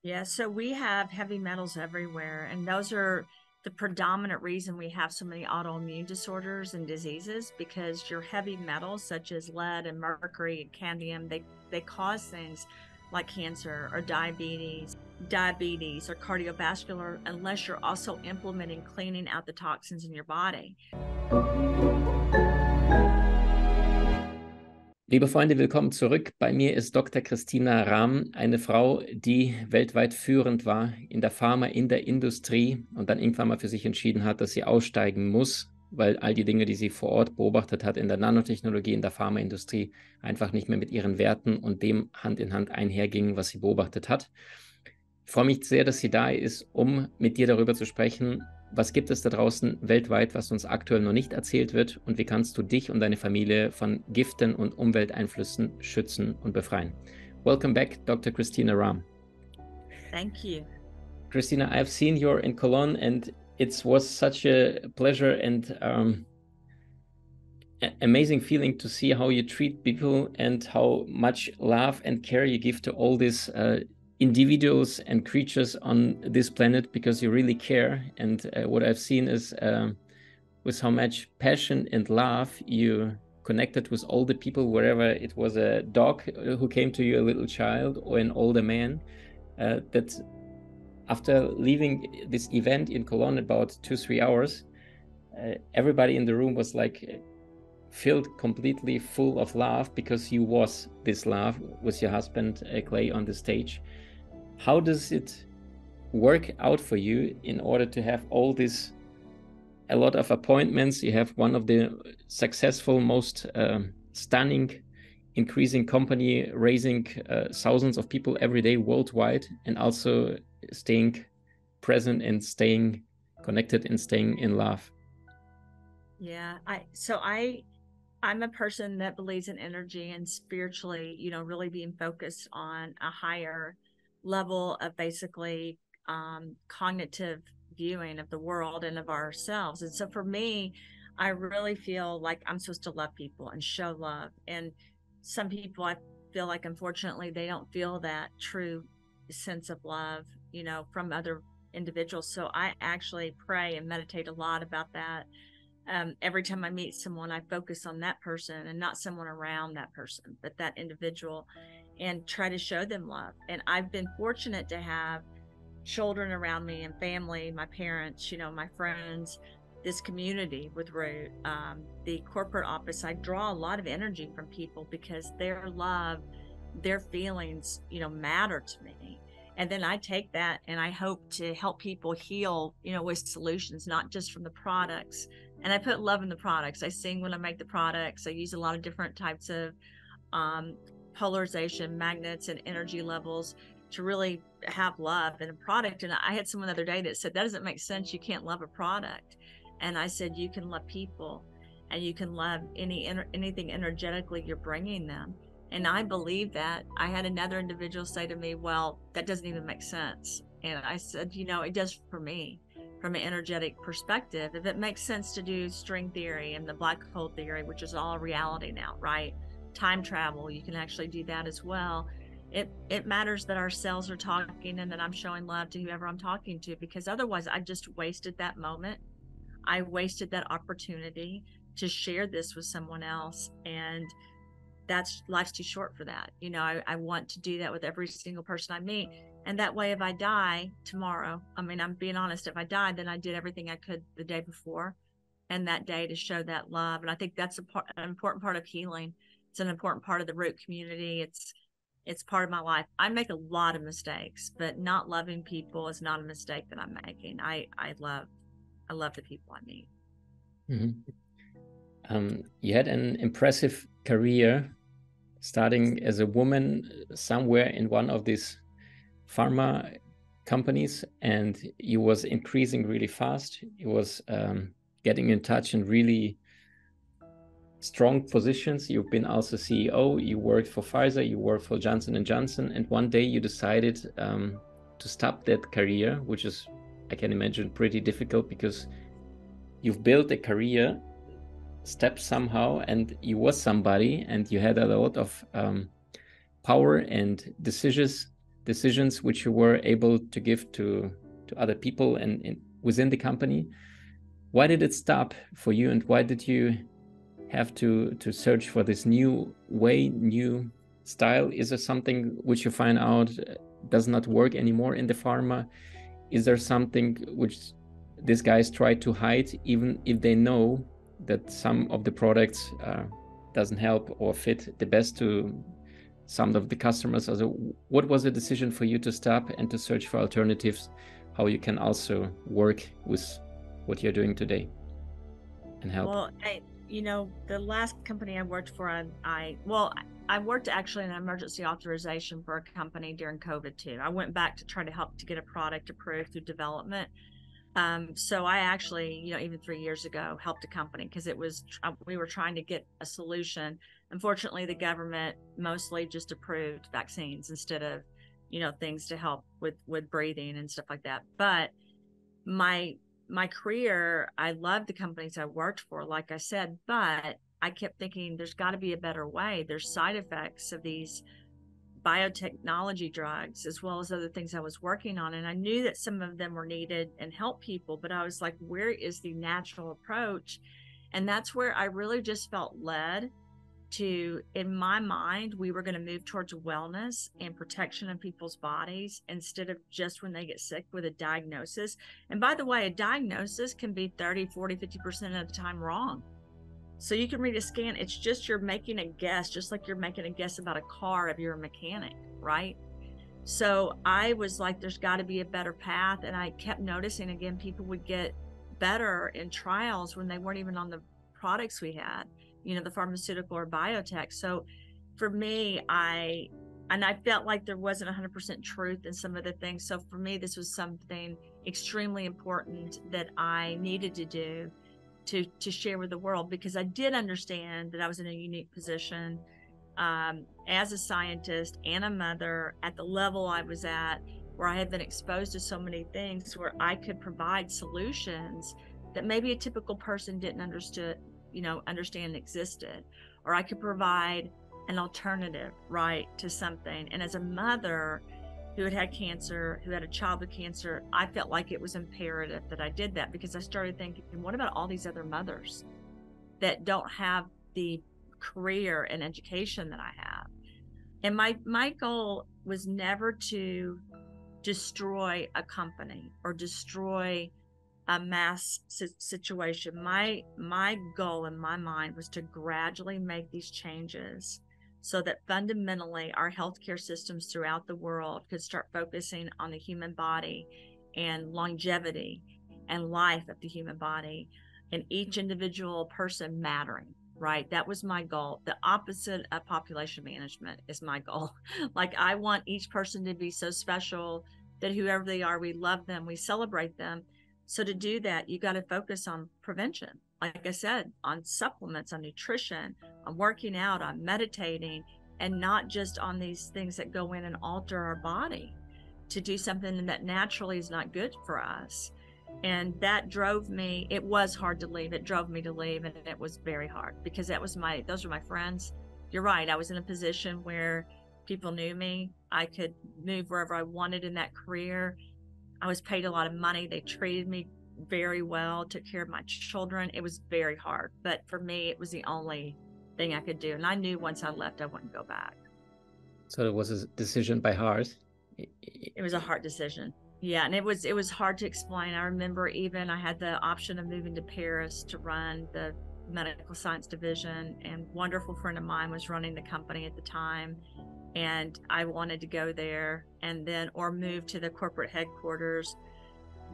Yeah, so we have heavy metals everywhere, and those are the predominant reason we have so many autoimmune disorders and diseases, because your heavy metals such as lead and mercury and cadmium, they cause things like cancer or diabetes or cardiovascular, unless you're also implementing cleaning out the toxins in your body. Liebe Freunde, willkommen zurück. Bei mir ist Dr. Christina Rahm, eine Frau, die weltweit führend war in der Pharma, in der Industrie und dann irgendwann mal für sich entschieden hat, dass sie aussteigen muss, weil all die Dinge, die sie vor Ort beobachtet hat in der Nanotechnologie, in der Pharmaindustrie, einfach nicht mehr mit ihren Werten und dem Hand in Hand einhergingen, was sie beobachtet hat. Ich freue mich sehr, dass sie da ist, um mit dir darüber zu sprechen, was gibt es da draußen weltweit, was uns aktuell noch nicht erzählt wird, und wie kannst du dich und deine Familie von Giften und Umwelteinflüssen schützen und befreien. Welcome back, Dr. Christina Rahm. Thank you. Christina, I've seen you in Cologne, and it was such a pleasure and amazing feeling to see how you treat people and how much love and care you give to all these individuals and creatures on this planet, because you really care. And what I've seen is with how much passion and love you connected with all the people, wherever it was a dog who came to you, a little child, or an older man, that after leaving this event in Cologne about 2-3 hours, everybody in the room was like filled completely full of love, because you was this love with your husband Clay on the stage. How does it work out for you in order to have all this, a lot of appointments? You have one of the successful, most stunning, increasing company, raising thousands of people every day worldwide, and also staying present and staying connected and staying in love. Yeah, I'm a person that believes in energy and spiritually, really being focused on a higher level of basically cognitive viewing of the world and of ourselves. And so for me, I really feel like I'm supposed to love people and show love. And some people, I feel like, unfortunately, they don't feel that true sense of love, from other individuals. So I actually pray and meditate a lot about that. Every time I meet someone, I focus on that person and not someone around that person, but that individual, and try to show them love. And I've been fortunate to have children around me and family, my parents, my friends, this community with Root, the corporate office. I draw a lot of energy from people because their love, their feelings, matter to me. And then I take that and I hope to help people heal, with solutions, not just from the products. And I put love in the products. I sing when I make the products. I use a lot of different types of polarization, magnets, and energy levels to really have love in a product. And I had someone the other day that said, that doesn't make sense. You can't love a product. And I said, you can love people, and you can love anything energetically you're bringing them. And I believe that. I had another individual say to me, well, that doesn't even make sense. And I said, it does for me. From an energetic perspective, if it makes sense to do string theory and the black hole theory, which is all reality now, right? Time travel, you can actually do that as well. It matters that our cells are talking and that I'm showing love to whoever I'm talking to, because otherwise I just wasted that moment. I wasted that opportunity to share this with someone else, and life's too short for that. I want to do that with every single person I meet. And that way, if I die tomorrow, I'm being honest, if I died, then I did everything I could the day before and that day to show that love. And I think that's an important part of healing. It's an important part of the Root community. It's part of my life. I make a lot of mistakes, but not loving people is not a mistake that I'm making. I love the people I meet. Mm-hmm. You had an impressive career, starting as a woman somewhere in one of these pharma companies, and you was increasing really fast. You was getting in touch in really strong positions. You've been also CEO, you worked for Pfizer, you worked for Johnson & Johnson, and one day you decided to stop that career, which is, I can imagine, pretty difficult, because you've built a career step somehow, and you was somebody, and you had a lot of power and decisions decisions which you were able to give to other people and within the company. Why did it stop for you, and why did you have to search for this new way, new style? Is there something which you find out does not work anymore in the pharma? Is there something which these guys try to hide, even if they know that some of the products doesn't help or fit the best to some of the customers? Also, what was the decision for you to stop and to search for alternatives, how you can also work with what you're doing today and help? Well, the last company I worked for, I worked actually in emergency authorization for a company during COVID too. I went back to try to help to get a product approved through development. So I actually, even 3 years ago, helped a company because we were trying to get a solution. Unfortunately, the government mostly just approved vaccines instead of, things to help with breathing and stuff like that. But my career, I loved the companies I worked for, like I said, but I kept thinking there's got to be a better way. There's side effects of these biotechnology drugs as well as other things I was working on, and I knew that some of them were needed and help people, but I was like, where is the natural approach? And that's where I really just felt led to, in my mind, we were going to move towards wellness and protection of people's bodies instead of just when they get sick with a diagnosis. And by the way, a diagnosis can be 30, 40, 50% of the time wrong. So you can read a scan, it's just you're making a guess, just like you're making a guess about a car if you're a mechanic, right? So I was like, there's got to be a better path. And I kept noticing, again, people would get better in trials when they weren't even on the products we had, the pharmaceutical or biotech. So for me, I felt like there wasn't 100% truth in some of the things. So for me, this was something extremely important that I needed to do to share with the world, because I did understand that I was in a unique position as a scientist and a mother at the level I was at, where I had been exposed to so many things, where I could provide solutions that maybe a typical person didn't understand existed, or I could provide an alternative, right, to something. And as a mother who had cancer, who had a child with cancer, I felt like it was imperative that I did that, because I started thinking, what about all these other mothers that don't have the career and education that I have? And my goal was never to destroy a company or destroy a mass situation. My goal in my mind was to gradually make these changes so that fundamentally our healthcare systems throughout the world could start focusing on the human body and longevity and life of the human body, and each individual person mattering, right? That was my goal. The opposite of population management is my goal. Like, I want each person to be so special that whoever they are, we love them, we celebrate them. So to do that, you got to focus on prevention. Like I said, on supplements, on nutrition, on working out, on meditating, and not just on these things that go in and alter our body to do something that naturally is not good for us. And that drove me. It was hard to leave. It drove me to leave, and it was very hard, because those were my friends. You're right. I was in a position where people knew me. I could move wherever I wanted in that career. I was paid a lot of money. They treated me very well, took care of my children. It was very hard, but for me, it was the only thing I could do. And I knew once I left, I wouldn't go back. So it was a decision by heart. It was a hard decision. Yeah. And it was hard to explain. I remember even I had the option of moving to Paris to run the medical science division, and a wonderful friend of mine was running the company at the time. And I wanted to go there or move to the corporate headquarters.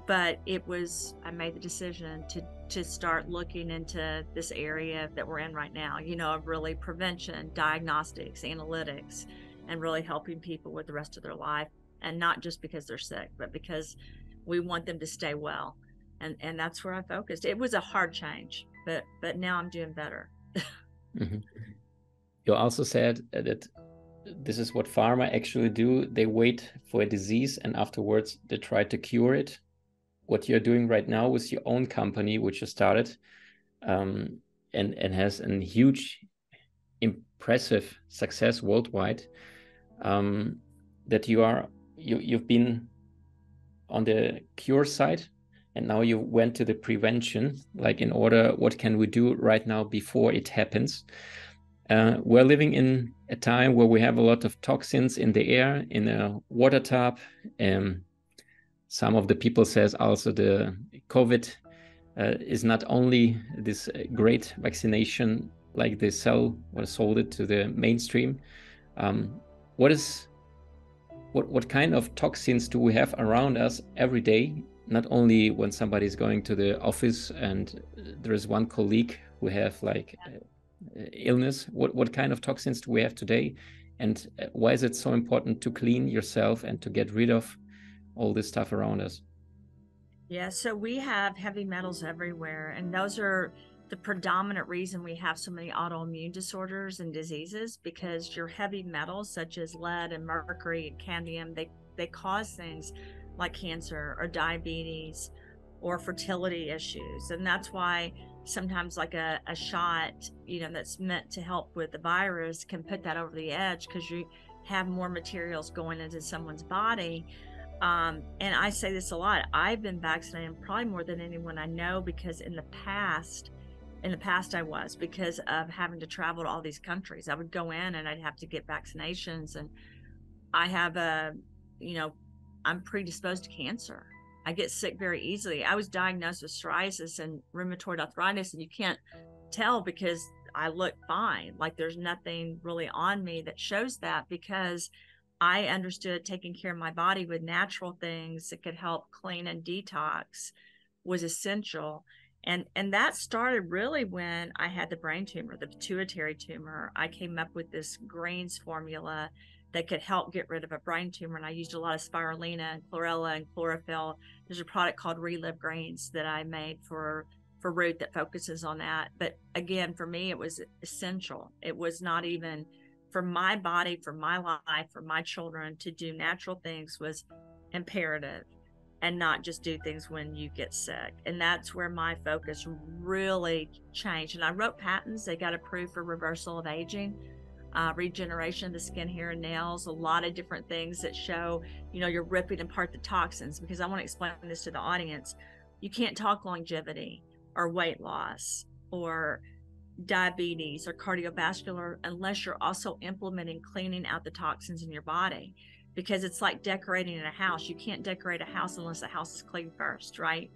But I made the decision to start looking into this area that we're in right now, of really prevention, diagnostics, analytics, and really helping people with the rest of their life. And not just because they're sick, but because we want them to stay well. And that's where I focused. It was a hard change, but now I'm doing better. Mm-hmm. You also said that this is what pharma actually do. They wait for a disease and afterwards they try to cure it. What you're doing right now with your own company, which you started, and has a huge, impressive success worldwide, that you are you've been on the cure side, and now you went to the prevention, like in order, what can we do right now before it happens? We're living in a time where we have a lot of toxins in the air, in a water tub. Some of the people says also the COVID is not only this great vaccination, like they sell or sold it to the mainstream. What kind of toxins do we have around us every day? Not only when somebody is going to the office and there is one colleague who have like illness. What kind of toxins do we have today? And why is it so important to clean yourself and to get rid of all this stuff around us? Yeah, so we have heavy metals everywhere, and those are the predominant reason we have so many autoimmune disorders and diseases, because your heavy metals such as lead and mercury and cadmium, they cause things like cancer or diabetes or fertility issues. And that's why sometimes like a shot, that's meant to help with the virus can put that over the edge, because you have more materials going into someone's body. And I say this a lot. I've been vaccinated probably more than anyone I know, because in the past I was, because of having to travel to all these countries. I would go in and I'd have to get vaccinations, and I have I'm predisposed to cancer. I get sick very easily. I was diagnosed with psoriasis and rheumatoid arthritis, and you can't tell because I look fine. Like there's nothing really on me that shows that, because I understood taking care of my body with natural things that could help clean and detox was essential. And that started really when I had the brain tumor, the pituitary tumor. I came up with this greens formula that could help get rid of a brain tumor. And I used a lot of spirulina and chlorella and chlorophyll. There's a product called Relive Greens that I made for Root that focuses on that. But again, for me, it was essential. It was not even for my body, for my life, for my children. To do natural things was imperative, and not just do things when you get sick. And that's where my focus really changed. And I wrote patents. They got approved for reversal of aging, regeneration of the skin, hair, and nails, a lot of different things that show, you're ripping apart the toxins. Because I want to explain this to the audience. You can't talk longevity or weight loss or diabetes or cardiovascular unless you're also implementing cleaning out the toxins in your body. Because it's like decorating a house. You can't decorate a house unless the house is clean first, right?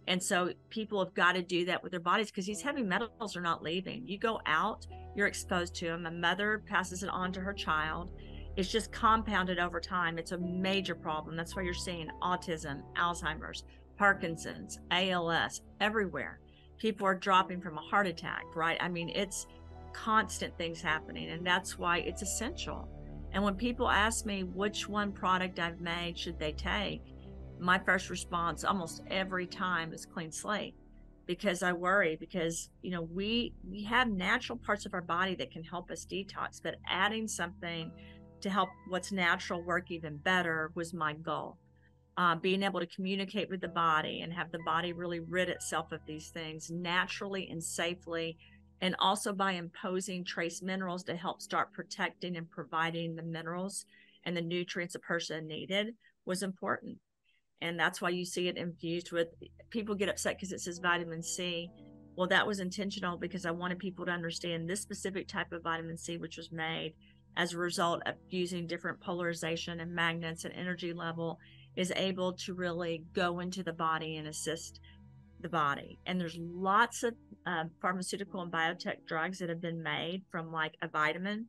And so people have got to do that with their bodies, because these heavy metals are not leaving. You go out, you're exposed to them. A mother passes it on to her child. It's just compounded over time. It's a major problem. That's why you're seeing autism, Alzheimer's, Parkinson's, ALS everywhere. People are dropping from a heart attack, right? I mean, it's constant things happening, and that's why it's essential. And when people ask me which one product I've made should they take, my first response almost every time is clean slate. Because I worry, because we have natural parts of our body that can help us detox, but adding something to help what's natural work even better was my goal. Being able to communicate with the body and have the body really rid itself of these things naturally and safely, and also by imposing trace minerals to help start protecting and providing the minerals and the nutrients a person needed, was important. And that's why you see it infused with, people get upset because it says vitamin C. Well, that was intentional, because I wanted people to understand this specific type of vitamin C, which was made as a result of using different polarization and magnets and energy level, is able to really go into the body and assist the body. And there's lots of pharmaceutical and biotech drugs that have been made from like a vitamin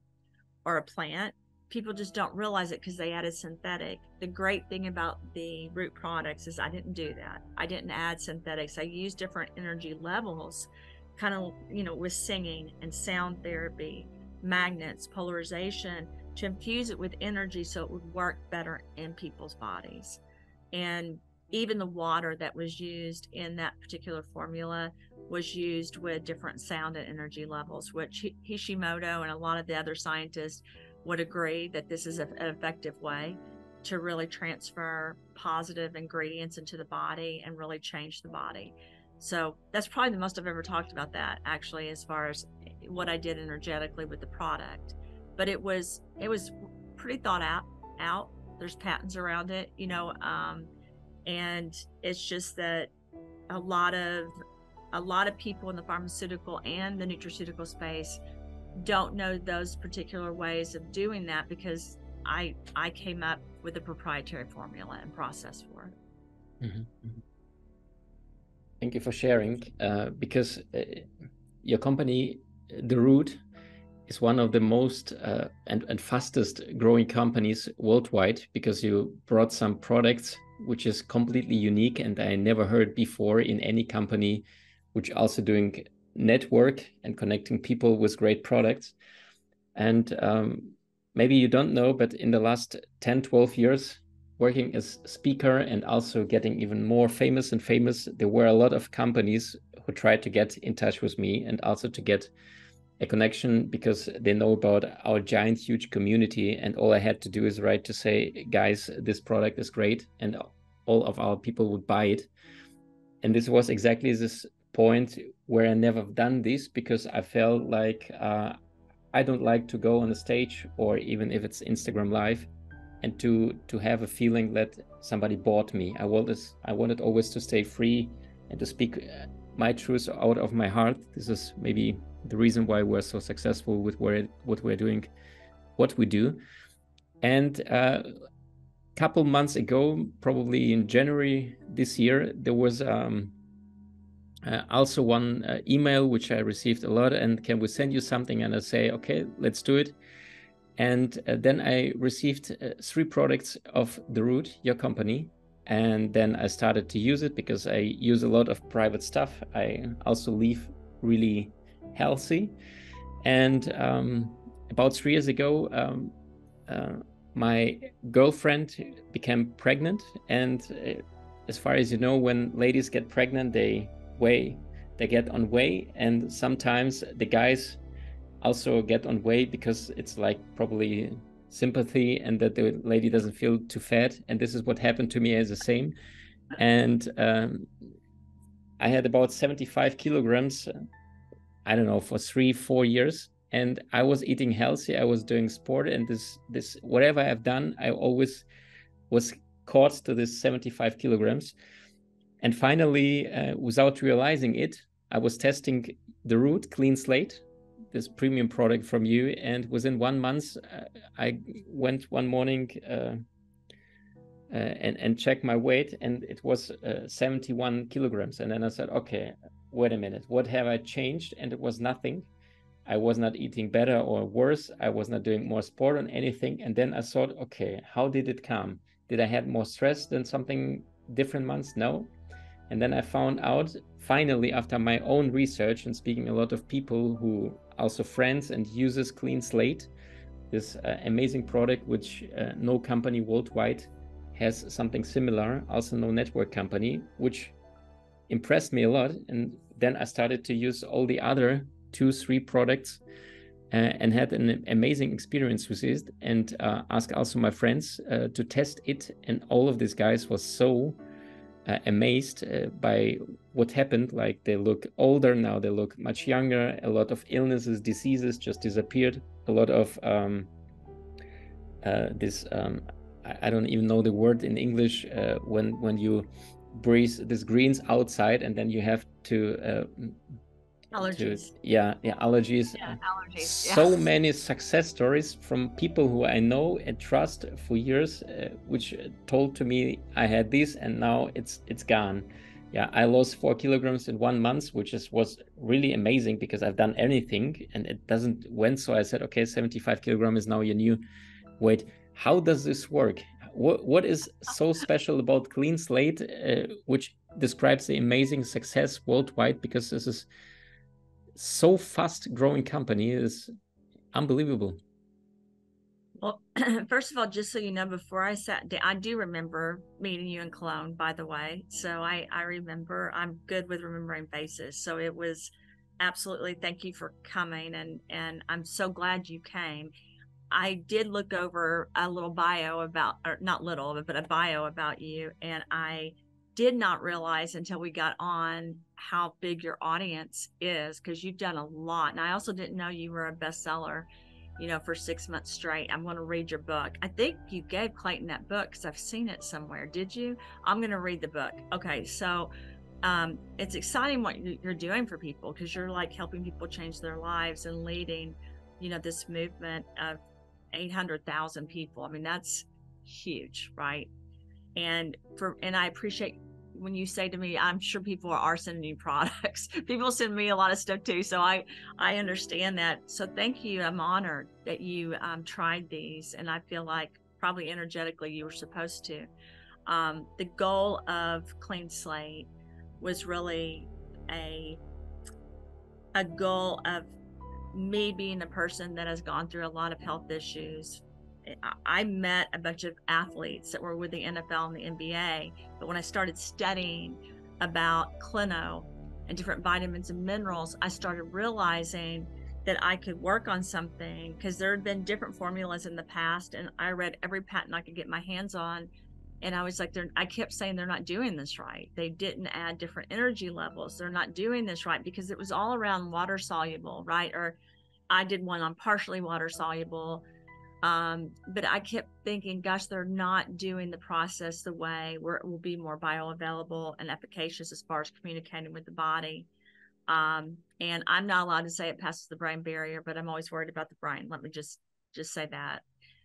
or a plant. People just don't realize it because they added synthetic. The great thing about the root products is I didn't do that. I didn't add synthetics. I used different energy levels, kind of, with singing and sound therapy, magnets, polarization, to infuse it with energy so it would work better in people's bodies. And even the water that was used in that particular formula was used with different sound and energy levels, which Hashimoto and a lot of the other scientists would agree that this is an effective way to really transfer positive ingredients into the body and really change the body. So that's probably the most I've ever talked about that, actually, as far as what I did energetically with the product. But it was pretty thought out. There's patents around it, you know, and it's just that a lot of people in the pharmaceutical and the nutraceutical space don't know those particular ways of doing that, because I came up with a proprietary formula and process for it. Mm-hmm. Thank you for sharing, because your company, The Root, is one of the most and fastest growing companies worldwide, because you brought some products which is completely unique, and I never heard before in any company which also doing network and connecting people with great products. And maybe you don't know, but in the last 10, 12 years, working as speaker and also getting even more famous and famous, there were a lot of companies who tried to get in touch with me and also to get a connection, because they know about our giant, huge community. And all I had to do is to say, guys, this product is great, and all of our people would buy it. And this was exactly this point where I never done this, because I felt like I don't like to go on a stage, or even if it's Instagram Live, and to have a feeling that somebody bought me. I wanted always to stay free and to speak my truth out of my heart. This is maybe the reason why we're so successful with what we're doing, what we do. And couple months ago, probably in January this year, there was also one email which I received a lot, and can we send you something? And I say, okay, let's do it. And then I received 3 products of The Root, your company. And then I started to use it, because I use a lot of private stuff. I also live really healthy. And about 3 years ago, my girlfriend became pregnant. And as far as you know, when ladies get pregnant, they get on whey, and sometimes the guys also get on whey, because it's like probably sympathy, and that the lady doesn't feel too fat. And this is what happened to me as the same. And I had about 75 kilograms, I don't know, for 3-4 years. And I was eating healthy, I was doing sport, and this whatever I've done, I always was caught to this 75 kilograms. And finally, without realizing it, I was testing The Root Clean Slate, this premium product from you. And within 1 month, I went one morning and checked my weight, and it was 71 kilograms. And then I said, okay, wait a minute, what have I changed? And it was nothing. I was not eating better or worse. I was not doing more sport on anything. And then I thought, okay, how did it come? Did I have more stress than something different months? No. And then I found out, finally, after my own research and speaking a lot of people who also friends and uses Clean Slate, this amazing product, which no company worldwide has something similar, also no network company, which impressed me a lot. And then I started to use all the other 2-3 products and had an amazing experience with it, and asked also my friends to test it. And all of these guys was so amazed by what happened. Like, they look older now, they look much younger, a lot of illnesses, diseases just disappeared, a lot of I don't even know the word in English, when you breathe these greens outside, and then you have to Allergies. Allergies. Allergies. So many success stories from people who I know and trust for years, which told to me I had this, and now it's gone. I lost 4 kilograms in 1 month, which was really amazing, because I've done anything and it doesn't went. So I said, okay, 75 kilograms is now your new weight. How does this work? What is so special about Clean Slate, which describes the amazing success worldwide? Because this is so fast growing company, is unbelievable. Well, first of all, just so you know, before I sat down, I do remember meeting you in Cologne, by the way. So I remember, I'm good with remembering faces. So it was absolutely, thank you for coming. And I'm so glad you came. I did look over a little bio about, or not little, but a bio about you. And I did not realize until we got on how big your audience is, because you've done a lot. And I also didn't know you were a bestseller. for 6 months straight. I'm going to read your book. I think you gave Clayton that book because I've seen it somewhere. Did you? I'm going to read the book. Okay. So it's exciting what you're doing for people, because you're like helping people change their lives and leading, this movement of 800,000 people. I mean, that's huge, right? And I appreciate when you say to me, I'm sure people are sending you products. People send me a lot of stuff too. So I understand that. So thank you. I'm honored that you tried these. And I feel like probably energetically you were supposed to. The goal of Clean Slate was really a goal of me being a person that has gone through a lot of health issues. I met a bunch of athletes that were with the NFL and the NBA, but when I started studying about Clino and different vitamins and minerals, I started realizing that I could work on something, because there had been different formulas in the past, and I read every patent I could get my hands on, and I was like, I kept saying they're not doing this right. They didn't add different energy levels. They're not doing this right, because it was all around water soluble, right? Or I did one on partially water soluble. But I kept thinking, gosh, they're not doing the process the way where it will be more bioavailable and efficacious as far as communicating with the body. And I'm not allowed to say it passes the brain barrier, but I'm always worried about the brain. Let me just say that.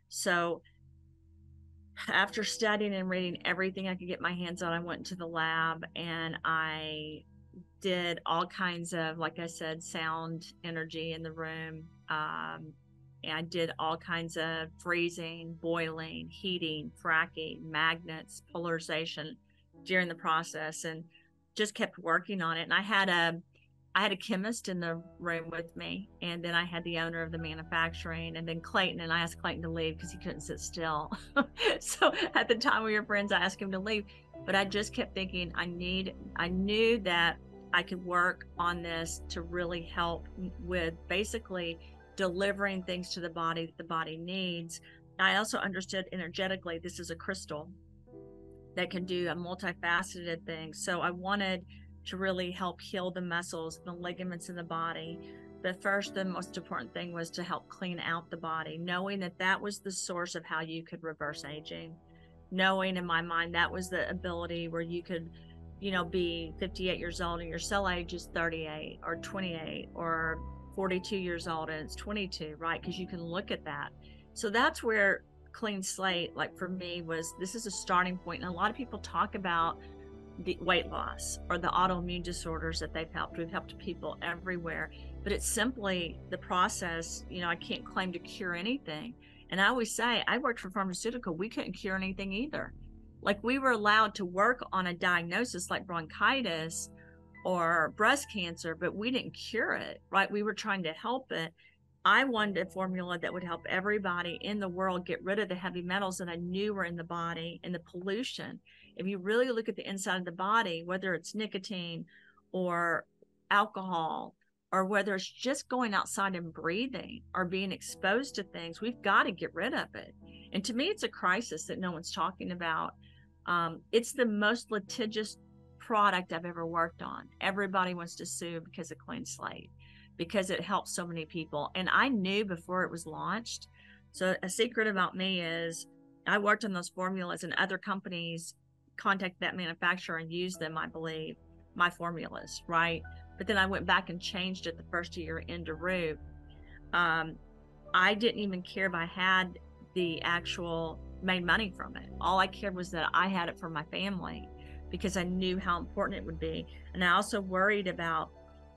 So after studying and reading everything I could get my hands on, I went into the lab and I did all kinds of, like I said, sound energy in the room. And I did all kinds of freezing, boiling, heating, fracking, magnets, polarization during the process, and just kept working on it. And I had a chemist in the room with me, and then I had the owner of the manufacturing, and then Clayton, and I asked Clayton to leave because he couldn't sit still. So at the time we were friends, I asked him to leave, but I just kept thinking I knew that I could work on this to really help with basically delivering things to the body that the body needs. I also understood energetically this is a crystal that can do a multifaceted thing. So I wanted to really help heal the muscles, the ligaments in the body. But first, the most important thing was to help clean out the body, knowing that that was the source of how you could reverse aging. Knowing in my mind that was the ability where you could, be 58 years old and your cell age is 38 or 28 or 42 years old and it's 22, right? Because you can look at that. So that's where Clean Slate, like for me, this is a starting point. And a lot of people talk about the weight loss or the autoimmune disorders that they've helped. We've helped people everywhere, but it's simply the process. I can't claim to cure anything. And I always say, I worked for pharmaceutical. We couldn't cure anything either. Like we were allowed to work on a diagnosis like bronchitis or breast cancer, but we didn't cure it, right? We were trying to help it. I wanted a formula that would help everybody in the world get rid of the heavy metals that I knew were in the body and the pollution. If you really look at the inside of the body, whether it's nicotine or alcohol, or whether it's just going outside and breathing or being exposed to things, we've got to get rid of it. And to me, it's a crisis that no one's talking about. It's the most litigious product I've ever worked on. Everybody wants to sue because of Clean Slate, because it helps so many people. And I knew before it was launched. So a secret about me is I worked on those formulas, and other companies contact that manufacturer and use them, I believe, my formulas, right? But then I went back and changed it the first year into Root. I didn't even care if I had the actual made money from it. All I cared was that I had it for my family, because I knew how important it would be. And I also worried about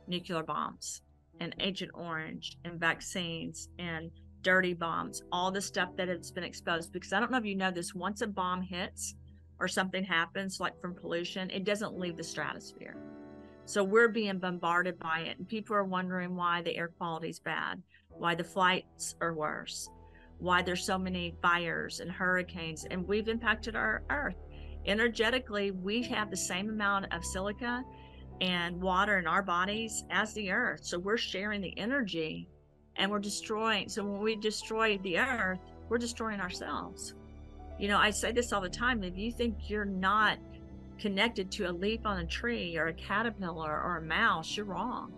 nuclear bombs and Agent Orange and vaccines and dirty bombs, all the stuff that has been exposed. Because I don't know if you know this, once a bomb hits or something happens, like from pollution, it doesn't leave the stratosphere. So we're being bombarded by it. And people are wondering why the air quality is bad, why the flights are worse, why there's so many fires and hurricanes. And we've impacted our Earth. Energetically, we have the same amount of silica and water in our bodies as the Earth. So we're sharing the energy and we're destroying. So when we destroy the Earth, we're destroying ourselves. I say this all the time. If you think you're not connected to a leaf on a tree or a caterpillar or a mouse, you're wrong.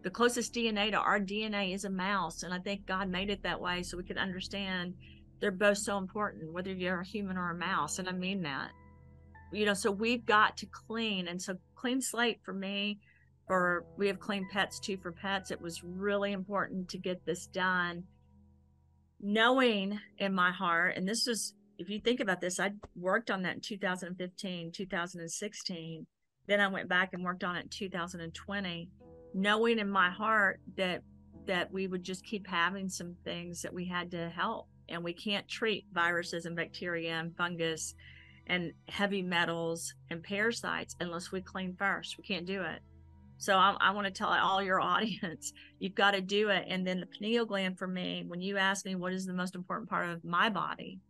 the closest DNA to our DNA is a mouse. And I think God made it that way so we could understand they're both so important, whether you're a human or a mouse. And I mean that, so we've got to clean. And so clean slate for me, we have clean pets too for pets. It was really important to get this done, knowing in my heart, and this was, if you think about this, I worked on that in 2015, 2016. Then I went back and worked on it in 2020, knowing in my heart that we would just keep having some things that we had to help. And we can't treat viruses and bacteria and fungus and heavy metals and parasites unless we clean first. We can't do it. So I want to tell all your audience, you've got to do it. And then the pineal gland, for me, when you ask me what is the most important part of my body,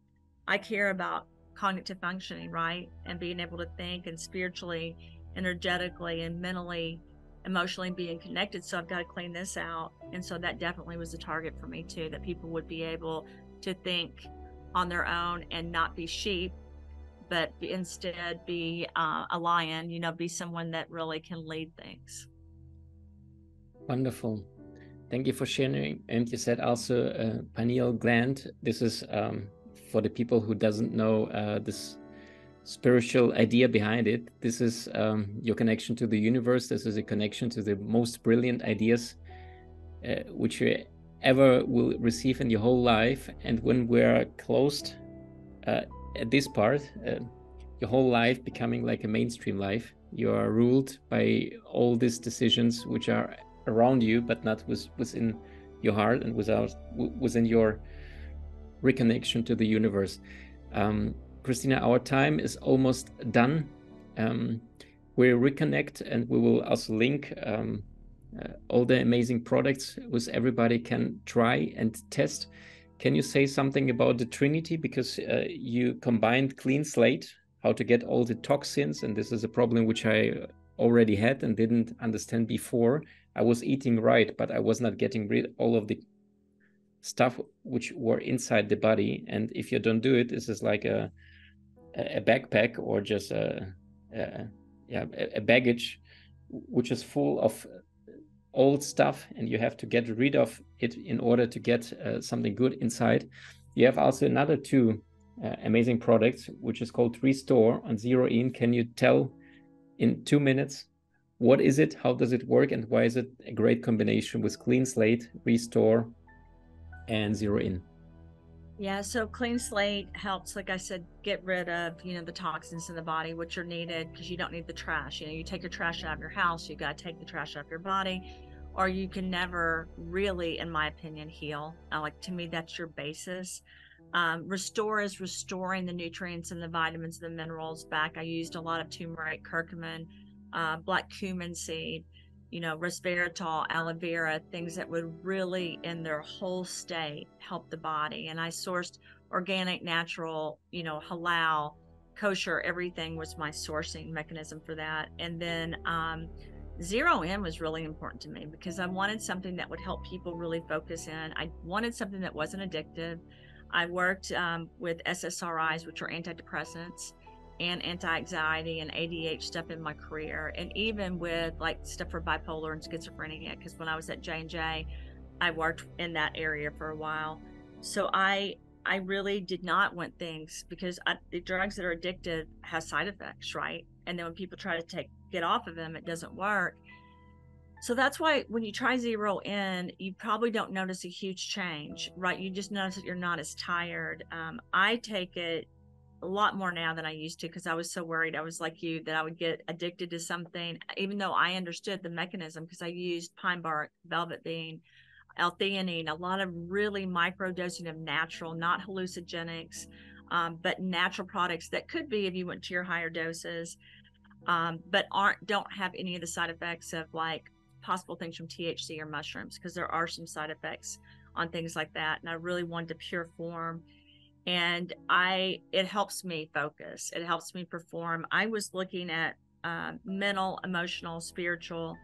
I care about cognitive functioning, right? And being able to think, and spiritually, energetically, and mentally, emotionally being connected. So I've got to clean this out. And so that definitely was a target for me too, that people would be able to think on their own and not be sheep, but instead be a lion, be someone that really can lead things. Wonderful. Thank you for sharing. And you said also pineal gland. This is for the people who doesn't know this spiritual idea behind it. This is your connection to the universe. This is a connection to the most brilliant ideas which you ever will receive in your whole life. And when we're closed at this part, your whole life becoming like a mainstream life, you are ruled by all these decisions which are around you, but not within your heart and within your reconnection to the universe. Christina, our time is almost done. We'll reconnect, and we will also link all the amazing products which everybody can try and test. Can you say something about the Trinity? Because you combined clean slate, how to get all the toxins, and this is a problem which I already had and didn't understand before. I was eating right, but I was not getting rid of all of the stuff which were inside the body. And if you don't do it, this is like a backpack or just a baggage which is full of old stuff, and you have to get rid of it in order to get something good inside. You have also another two amazing products, which is called Restore and Zero In. Can you tell in 2 minutes what is it, how does it work, and why is it a great combination with Clean Slate, Restore, and Zero In? Yeah, so clean slate helps, like I said, get rid of, the toxins in the body, which are needed because you don't need the trash. You take your trash out of your house, you got to take the trash out of your body, or you can never really, in my opinion, heal. To me, that's your basis. Restore is restoring the nutrients and the vitamins, the minerals back. I used a lot of turmeric, curcumin, black cumin seed, resveratrol, aloe vera, things that would really, in their whole state, help the body. And I sourced organic, natural, halal, kosher, everything was my sourcing mechanism for that. And then Zero In was really important to me because I wanted something that would help people really focus in. I wanted something that wasn't addictive. I worked with SSRIs, which are antidepressants, and anti-anxiety and ADHD stuff in my career, and even with stuff for bipolar and schizophrenia, because when I was at J&J, I worked in that area for a while. So I really did not want things, because the drugs that are addictive have side effects, right? And then when people try to get off of them, it doesn't work. So that's why when you try Zero In, you probably don't notice a huge change, right? You just notice that you're not as tired. I take it a lot more now than I used to, because I was so worried. I was like you, that I would get addicted to something, even though I understood the mechanism, because I used pine bark, velvet bean, L-theanine, a lot of really micro dosing of natural, not hallucinogenics, but natural products that could be if you went to your higher doses, but don't have any of the side effects of possible things from THC or mushrooms, because there are some side effects on things like that. And I really wanted a pure form. And it helps me focus. It helps me perform. I was looking at mental, emotional, spiritual,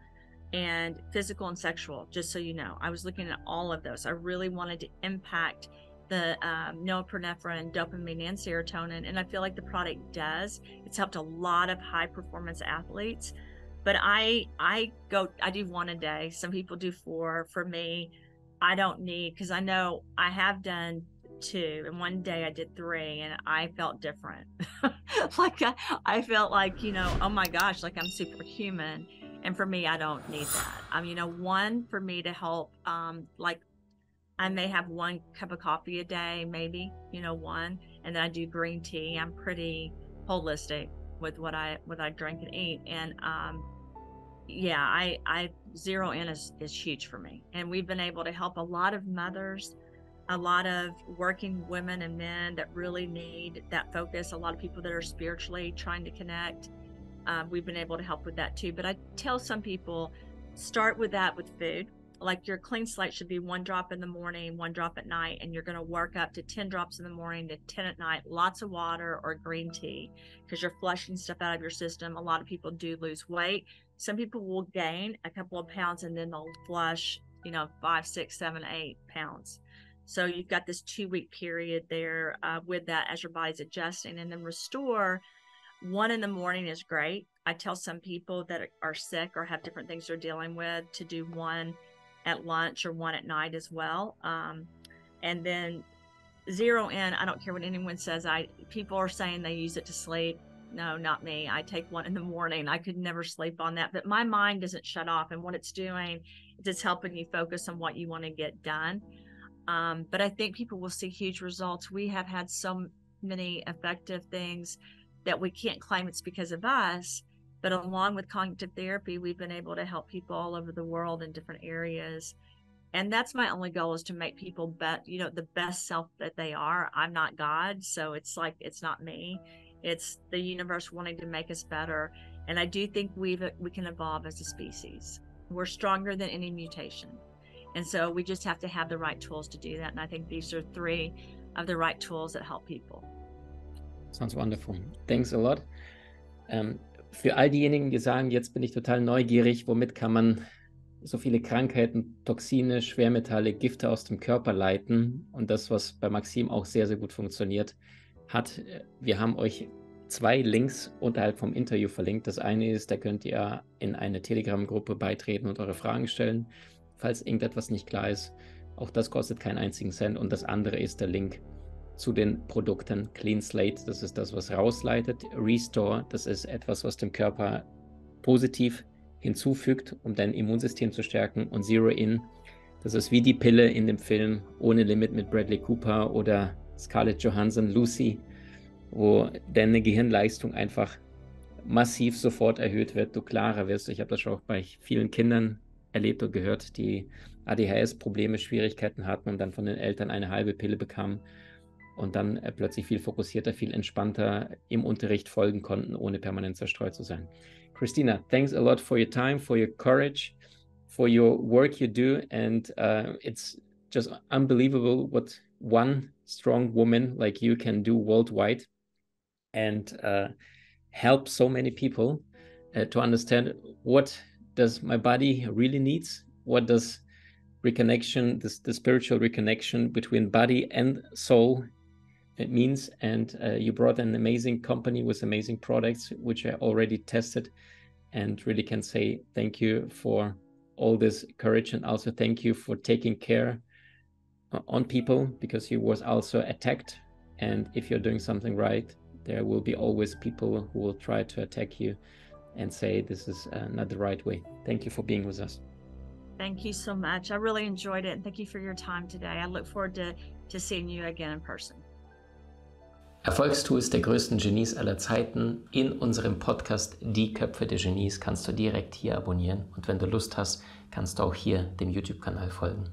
and physical and sexual, just so you know. I was looking at all of those. I really wanted to impact the norepinephrine, dopamine, and serotonin. And I feel like the product does. It's helped a lot of high performance athletes. But I do one a day. Some people do 4. For me, I don't need, because I know I have done 2, and one day I did 3, and I felt different. Like I felt like, oh my gosh, like I'm superhuman. And for me, I don't need that. 1 for me to help, like I may have 1 cup of coffee a day, maybe, 1, and then I do green tea. I'm pretty holistic with what I drink and eat. And yeah, I zero in is huge for me. And we've been able to help a lot of mothers, a lot of working women and men that really need that focus, a lot of people that are spiritually trying to connect. We've been able to help with that too. But I tell some people, start with that with food. Like your clean slate should be 1 drop in the morning, 1 drop at night, and you're going to work up to 10 drops in the morning to 10 at night. Lots of water or green tea, because you're flushing stuff out of your system. A lot of people do lose weight. Some people will gain a couple of pounds and then they'll flush, 5, 6, 7, 8 pounds. So you've got this 2-week period there with that as your body's adjusting. And then restore. 1 in the morning is great. I tell some people that are sick or have different things they're dealing with to do 1 at lunch or 1 at night as well. And then zero in, I don't care what anyone says. People are saying they use it to sleep. No, not me. I take 1 in the morning. I could never sleep on that, but my mind doesn't shut off. And what it's doing is it's helping you focus on what you want to get done. But I think people will see huge results. We have had so many effective things that we can't claim it's because of us. But along with cognitive therapy, we've been able to help people all over the world in different areas. And that's my only goal, is to make people the best self that they are. I'm not God, so it's not me. It's the universe wanting to make us better. And I do think we can evolve as a species. We're stronger than any mutation. And so we just have to have the right tools to do that. And I think these are 3 of the right tools that help people. Sounds wonderful. Thanks a lot. Für all diejenigen, die sagen, jetzt bin ich total neugierig, womit kann man so viele Krankheiten, Toxine, Schwermetalle, Gifte aus dem Körper leiten, und das, was bei Maxim auch sehr, sehr gut funktioniert hat. Wir haben euch 2 Links unterhalb vom Interview verlinkt. Das eine ist, da könnt ihr in eine Telegram-Gruppe beitreten und eure Fragen stellen, falls irgendetwas nicht klar ist. Auch das kostet keinen einzigen Cent. Und das andere ist der Link zu den Produkten Clean Slate. Das ist das, was rausleitet. Restore, das ist etwas, was dem Körper positiv hinzufügt, um dein Immunsystem zu stärken. Und Zero In, das ist wie die Pille in dem Film Ohne Limit mit Bradley Cooper oder Scarlett Johansson, Lucy, wo deine Gehirnleistung einfach massiv sofort erhöht wird, du klarer wirst. Ich habe das schon auch bei vielen Kindern erlebt und gehört, die ADHS-Probleme, Schwierigkeiten hatten und dann von den Eltern eine halbe Pille bekamen und dann plötzlich viel fokussierter, viel entspannter im Unterricht folgen konnten, ohne permanent zerstreut zu sein. Christina, thanks a lot for your time, for your courage, for your work you do, and it's just unbelievable what one strong woman like you can do worldwide and help so many people to understand what does my body really needs, what does reconnection, the spiritual reconnection between body and soul it means. And you brought an amazing company with amazing products, which I already tested, and really can say thank you for all this courage, and also thank you for taking care on people, because you was also attacked. And if you're doing something right, there will be always people who will try to attack you and say this is not the right way. Thank you for being with us. Thank you so much. I really enjoyed it, and thank you for your time today. I look forward to seeing you again in person. Erfolgstools der größten Genies aller Zeiten in unserem Podcast Die Köpfe der Genies kannst du direkt hier abonnieren, und wenn du Lust hast, kannst du auch hier dem YouTube-Kanal folgen.